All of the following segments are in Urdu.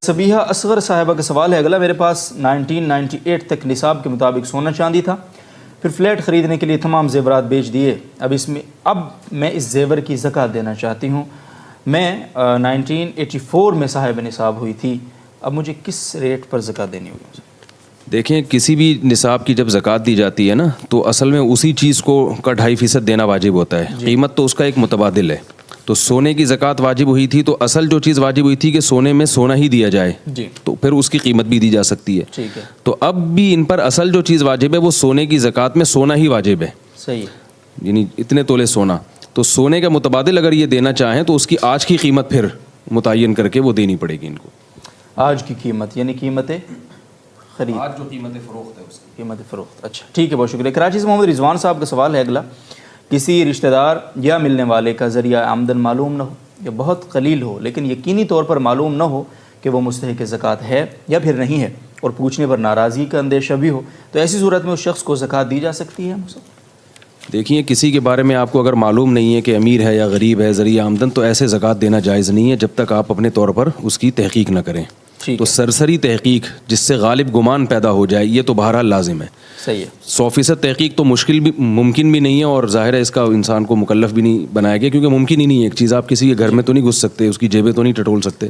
صبیحہ اصغر صاحبہ کا سوال ہے اگلا. میرے پاس 1998 تک نصاب کے مطابق سونا چاندی تھا، پھر فلیٹ خریدنے کے لیے تمام زیورات بیچ دیے. اب میں اس زیور کی زکوٰۃ دینا چاہتی ہوں. میں 1984 میں صاحب نصاب ہوئی تھی، اب مجھے کس ریٹ پر زکوٰۃ دینی ہوگی؟ دیکھیں، کسی بھی نصاب کی جب زکوٰۃ دی جاتی ہے نا، تو اصل میں اسی چیز کو کا 2.5% دینا واجب ہوتا ہے. قیمت تو اس کا ایک متبادل ہے. تو سونے کی زکوٰۃ واجب ہوئی تھی تو اصل جو چیز واجب ہوئی تھی کہ سونے میں سونا ہی دیا جائے، تو پھر اس کی قیمت بھی دی جا سکتی ہے. ٹھیک ہے. تو اب بھی ان پر اصل جو چیز واجب ہے وہ سونے کی زکوٰۃ میں سونا ہی واجب ہے. صحیح ہے. یعنی اتنے تولے سونا. تو سونے کا متبادل اگر یہ دینا چاہیں تو اس کی آج کی قیمت پھر متعین کر کے وہ دینی پڑے گی ان کو. آج کی قیمت یعنی قیمت خرید، آج جو قیمت فروخت ہے اس کی قیمت فروخت. اچھا ٹھیک ہے، بہت شکریہ. کراچی سے محمد رضوان صاحب کا سوال ہے اگلا. کسی رشتہ دار یا ملنے والے کا ذریعہ آمدن معلوم نہ ہو یا بہت قلیل ہو، لیکن یقینی طور پر معلوم نہ ہو کہ وہ مستحق زکوٰۃ ہے یا پھر نہیں ہے، اور پوچھنے پر ناراضی کا اندیشہ بھی ہو، تو ایسی صورت میں اس شخص کو زکوٰۃ دی جا سکتی ہے؟ دیکھیے، کسی کے بارے میں آپ کو اگر معلوم نہیں ہے کہ امیر ہے یا غریب ہے، ذریعہ آمدن، تو ایسے زکوٰۃ دینا جائز نہیں ہے جب تک آپ اپنے طور پر اس کی تحقیق نہ کریں. تو سرسری تحقیق جس سے غالب گمان پیدا ہو جائے یہ تو بہرحال لازم ہے. صحیح ہے. 100% تحقیق تو ممکن بھی نہیں ہے، اور ظاہر ہے اس کا انسان کو مکلف بھی نہیں بنایا گیا، کیونکہ ممکن ہی نہیں ہے. ایک چیز آپ کسی کے گھر میں تو نہیں گھس سکتے، اس کی جیبیں تو نہیں ٹٹول سکتے.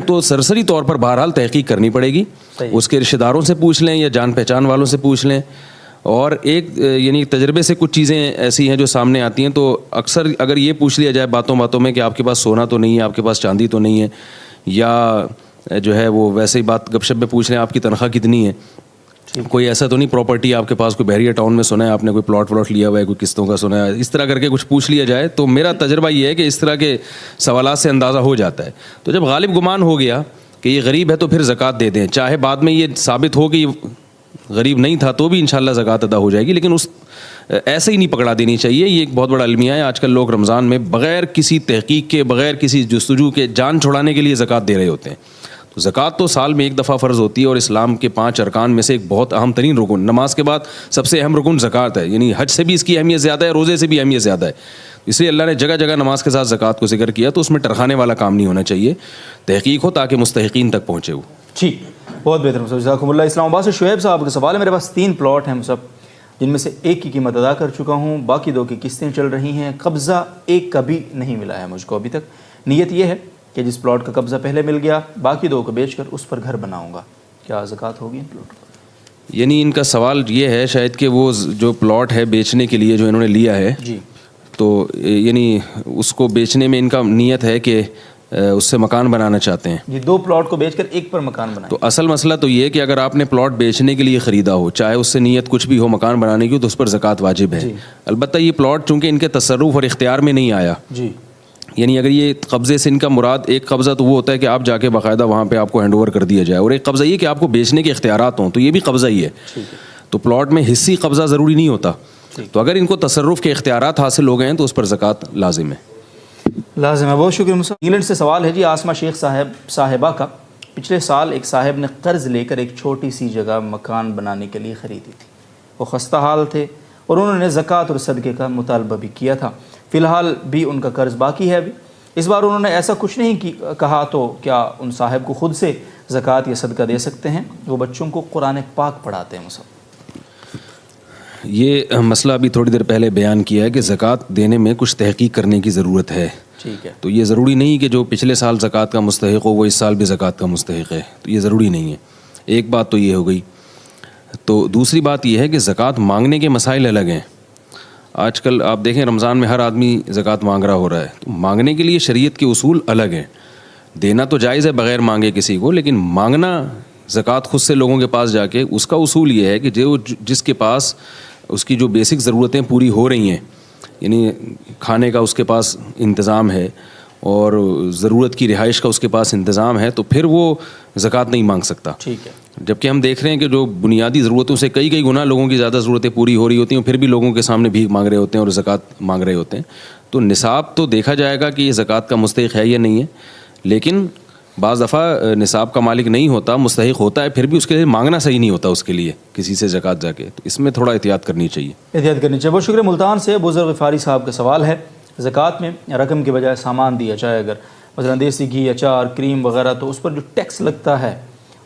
تو سرسری طور پر بہرحال تحقیق کرنی پڑے گی. اس کے رشتہ داروں سے پوچھ لیں یا جان پہچان والوں سے پوچھ لیں. اور یعنی تجربے سے کچھ چیزیں ایسی ہیں جو سامنے آتی ہیں، تو اکثر اگر یہ پوچھ لیا جائے باتوں میں کہ آپ کے پاس سونا تو نہیں ہے، آپ کے پاس چاندی تو نہیں ہے، یا جو ہے وہ ویسے ہی بات گپ شپ میں پوچھ لیں آپ کی تنخواہ کتنی ہے، کوئی ایسا تو نہیں پراپرٹی آپ کے پاس، کوئی بحریہ ٹاؤن میں سنا ہے آپ نے، کوئی پلاٹ لیا ہوا ہے، کوئی قسطوں کا سنا ہے، اس طرح کر کے کچھ پوچھ لیا جائے، تو میرا تجربہ یہ ہے کہ اس طرح کے سوالات سے اندازہ ہو جاتا ہے. تو جب غالب گمان ہو گیا کہ یہ غریب ہے تو پھر زکوٰۃ دے دیں، چاہے بعد میں یہ ثابت ہو کہ یہ غریب نہیں تھا تو بھی انشاءاللہ زکوٰۃ ادا ہو جائے گی. لیکن ایسے ہی نہیں پکڑا دینی چاہیے. یہ ایک بہت بڑا المیہ ہے. آج کل لوگ رمضان میں بغیر کسی تحقیق کے، بغیر کسی جستجو کے، جان چھڑانے کے لیے زکوٰۃ دے رہے ہوتے ہیں. تو زکوٰۃ تو سال میں ایک دفعہ فرض ہوتی ہے، اور اسلام کے 5 ارکان میں سے ایک بہت اہم ترین رکن، نماز کے بعد سب سے اہم رکن زکوٰۃ ہے. یعنی حج سے بھی اس کی اہمیت زیادہ ہے، روزے سے بھی اہمیت زیادہ ہے. اس لیے اللہ نے جگہ جگہ نماز کے ساتھ زکوٰۃ کو ذکر کیا. تو اس میں ٹرخانے والا کام نہیں ہونا چاہیے، تحقیق ہو تاکہ مستحقین تک پہنچے. وہ ٹھیک، بہت بہتر. جزاکم اللہ. اسلام آباد سے شعیب صاحب کا سوال ہے. میرے پاس 3 پلاٹ ہیں مصعب، جن میں سے ایک کی قیمت ادا کر چکا ہوں، باقی 2 کی قسطیں چل رہی ہیں. قبضہ ایک کا بھی نہیں ملا ہے مجھ کو ابھی تک. نیت یہ ہے کہ جس پلاٹ کا قبضہ پہلے مل گیا، باقی 2 کو بیچ کر اس پر گھر بناؤں گا. کیا زکوٰۃ ہوگی ان پلاٹ پر؟ یعنی ان کا سوال یہ ہے شاید کہ وہ جو پلاٹ ہے بیچنے کے لیے جو انہوں نے لیا ہے، جی، تو یعنی اس کو بیچنے میں ان کا نیت ہے کہ اس سے مکان بنانا چاہتے ہیں. جی، 2 پلاٹ کو بیچ کر ایک پر مکان بنائیں. تو اصل مسئلہ تو یہ ہے کہ اگر آپ نے پلاٹ بیچنے کے لیے خریدا ہو، چاہے اس سے نیت کچھ بھی ہو مکان بنانے کی، تو اس پر زکوٰۃ واجب ہے. البتہ یہ پلاٹ چونکہ ان کے تصرف اور اختیار میں نہیں آیا، جی، یعنی اگر یہ قبضے سے ان کا مراد ایک قبضہ تو وہ ہوتا ہے کہ آپ جا کے باقاعدہ وہاں پہ آپ کو ہینڈ اوور کر دیا جائے، اور ایک قبضہ یہ کہ آپ کو بیچنے کے اختیارات ہوں، تو یہ بھی قبضہ ہی ہے. تو پلاٹ میں حصی قبضہ ضروری نہیں ہوتا. تو اگر ان کو تصرف کے اختیارات حاصل ہو گئے ہیں تو اس پر زکوٰۃ لازم ہے. لازم ہے. بہت شکریہ. انگلینڈ سے سوال ہے جی آسمہ شیخ صاحبہ کا. پچھلے سال ایک صاحب نے قرض لے کر ایک چھوٹی سی جگہ مکان بنانے کے لیے خریدی تھی. وہ خستہ حال تھے اور انہوں نے زکوٰۃ اور صدقے کا مطالبہ بھی کیا تھا. فی الحال بھی ان کا قرض باقی ہے ابھی. اس بار انہوں نے ایسا کچھ نہیں کہا، تو کیا ان صاحب کو خود سے زکوٰۃ یا صدقہ دے سکتے ہیں؟ وہ بچوں کو قرآن پاک پڑھاتے ہیں. مصعب، یہ مسئلہ ابھی تھوڑی دیر پہلے بیان کیا ہے کہ زکوٰۃ دینے میں کچھ تحقیق کرنے کی ضرورت ہے. ٹھیک ہے. تو یہ ضروری نہیں کہ جو پچھلے سال زکوٰۃ کا مستحق ہو وہ اس سال بھی زکوٰۃ کا مستحق ہے، تو یہ ضروری نہیں ہے. ایک بات تو یہ ہو گئی. تو دوسری بات یہ ہے کہ زکوٰۃ مانگنے کے مسائل الگ ہیں. آج کل آپ دیکھیں رمضان میں ہر آدمی زکوٰۃ مانگ رہا ہو رہا ہے. تو مانگنے کے لیے شریعت کے اصول الگ ہیں. دینا تو جائز ہے بغیر مانگے کسی کو، لیکن مانگنا زکوٰۃ خود سے لوگوں کے پاس جا کے، اس کا اصول یہ ہے کہ جو جس کے پاس اس کی جو بیسک ضرورتیں پوری ہو رہی ہیں، یعنی کھانے کا اس کے پاس انتظام ہے اور ضرورت کی رہائش کا اس کے پاس انتظام ہے، تو پھر وہ زکوٰۃ نہیں مانگ سکتا. ٹھیک ہے. جبکہ ہم دیکھ رہے ہیں کہ جو بنیادی ضرورتوں سے کئی گنا لوگوں کی زیادہ ضرورتیں پوری ہو رہی ہوتی ہیں، پھر بھی لوگوں کے سامنے بھیک مانگ رہے ہوتے ہیں اور زکوٰۃ مانگ رہے ہوتے ہیں. تو نصاب تو دیکھا جائے گا کہ یہ زکوٰۃ کا مستحق ہے یا نہیں ہے، لیکن بعض دفعہ نصاب کا مالک نہیں ہوتا، مستحق ہوتا ہے، پھر بھی اس کے لیے مانگنا صحیح نہیں ہوتا اس کے لیے کسی سے زکوٰۃ جا کے. تو اس میں تھوڑا احتیاط کرنی چاہیے. بہت شکریہ. ملتان سے بزرگ غفاری صاحب کا سوال ہے. زکوٰۃ میں رقم کے بجائے سامان دیا جائے اگر مثلا دیسی گھی، اچار، کریم وغیرہ، تو اس پر جو ٹیکس لگتا ہے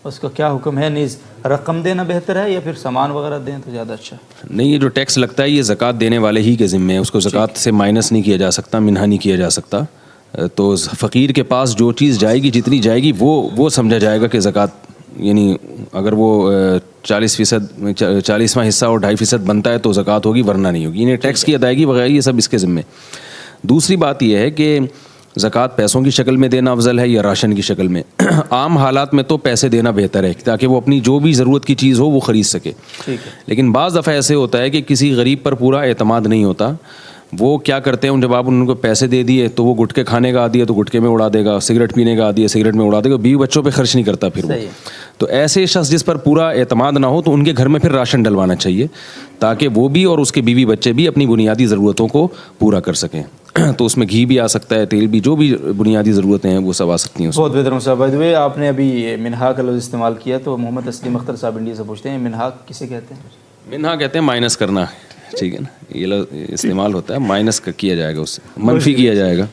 اس کا کیا حکم ہے؟ نیز رقم دینا بہتر ہے یا پھر سامان وغیرہ دیں تو زیادہ اچھا ہے؟ نہیں، یہ جو ٹیکس لگتا ہے یہ زکوٰۃ دینے والے ہی کے ذمے ہے، اس کو زکوٰۃ سے مائنس نہیں کیا جا سکتا، منہا نہیں کیا جا سکتا. تو فقیر کے پاس جو چیز جائے گی، جتنی جائے گی وہ سمجھا جائے گا کہ زکوٰۃ، یعنی اگر وہ 40واں حصہ اور 2.5% بنتا ہے تو زکوٰۃ ہوگی، ورنہ نہیں ہوگی. یعنی ٹیکس کی ادائیگی وغیرہ یہ سب اس کے ذمے. دوسری بات یہ ہے کہ زکوٰۃ پیسوں کی شکل میں دینا افضل ہے یا راشن کی شکل میں؟ عام حالات میں تو پیسے دینا بہتر ہے تاکہ وہ اپنی جو بھی ضرورت کی چیز ہو وہ خرید سکے. لیکن بعض دفعہ ایسے ہوتا ہے کہ کسی غریب پر پورا اعتماد نہیں ہوتا. وہ کیا کرتے ہیں، جب آپ ان کو پیسے دے دیے تو وہ گٹکے کھانے کا عادی ہے تو گٹکے میں اڑا دے گا، سگریٹ پینے کا عادی ہے سگریٹ میں اڑا دے گا، بیوی بچوں پہ خرچ نہیں کرتا پھر وہ. تو ایسے شخص جس پر پورا اعتماد نہ ہو تو ان کے گھر میں پھر راشن ڈلوانا چاہیے تاکہ وہ بھی اور اس کے بیوی بچے بھی اپنی بنیادی ضرورتوں کو پورا کر سکیں. تو اس میں گھی بھی آ سکتا ہے، تیل بھی، جو بھی بنیادی ضرورتیں ہیں وہ سب آ سکتی ہیں. بہت بہتر مصعب بھائی. آپ نے ابھی منہا کا لفظ استعمال کیا تو محمد تسلیم اختر صاحب انڈیا سے پوچھتے ہیں منہا کسے کہتے ہیں؟ منہا کہتے ہیں مائنس کرنا، ٹھیک ہے نا، یہ استعمال ہوتا ہے، مائنس کیا جائے گا، اس سے منفی کیا جائے گا.